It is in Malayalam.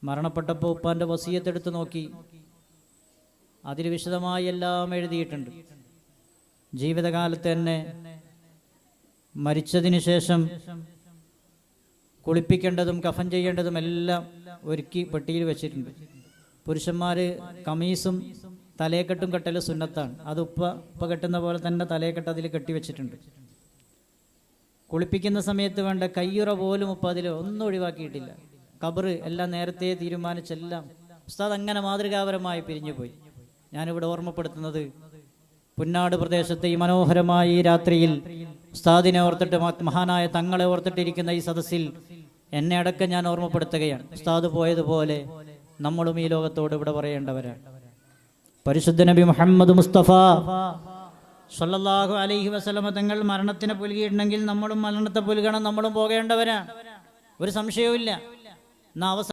മരണപ്പെട്ടപ്പോൾ ഉപ്പാൻ്റെ വസിയത്തെടുത്ത് നോക്കി. അതിൽ വിശദമായി എല്ലാം എഴുതിയിട്ടുണ്ട്. ജീവിതകാലത്ത് തന്നെ മരിച്ചതിന് ശേഷം കുളിപ്പിക്കേണ്ടതും കഫൻ ചെയ്യേണ്ടതും എല്ലാം ഒരുക്കി പെട്ടിയിൽ വെച്ചിട്ടുണ്ട്. പുരുഷന്മാർ കമീസും തലയെക്കെട്ടും കെട്ടൽ സുന്നത്താണ്. അത് ഉപ്പ കെട്ടുന്ന പോലെ തന്നെ തലയെക്കെട്ട് അതിൽ കെട്ടിവെച്ചിട്ടുണ്ട്. കുളിപ്പിക്കുന്ന സമയത്ത് വേണ്ട കയ്യുറ പോലും ഉപ്പ അതിൽ ഒന്നും ഒഴിവാക്കിയിട്ടില്ല. ഖബറ് എല്ലാം നേരത്തെ തീരുമാനിച്ചെല്ലാം. ഉസ്താദ് അങ്ങനെ മാതൃകാപരമായി പിരിഞ്ഞുപോയി. ഞാനിവിടെ ഓർമ്മപ്പെടുത്തുന്നത്, പുന്നാട് പ്രദേശത്തെ ഈ മനോഹരമായ ഈ രാത്രിയിൽ ഉസ്താദിനെ ഓർത്തിട്ട്, മഹാനായ തങ്ങളെ ഓർത്തിട്ടിരിക്കുന്ന ഈ സദസ്സിൽ എന്നെ അടക്കം ഞാൻ ഓർമ്മപ്പെടുത്തുകയാണ്. ഉസ്താദ് പോയതുപോലെ നമ്മളും ഈ ലോകത്തോട് ഇവിടെ പറയേണ്ടവരാണ്. പരിശുദ്ധ നബി മുഹമ്മദ് മുസ്തഫ സ്വല്ലല്ലാഹു അലൈഹി വസല്ലമ തങ്ങൾ മരണത്തിനെ പുലുകിയിട്ടുണ്ടെങ്കിൽ നമ്മളും മരണത്തെ പുലുകണം, നമ്മളും പോകേണ്ടവരാണ്. ഒരു സംശയവുമില്ല.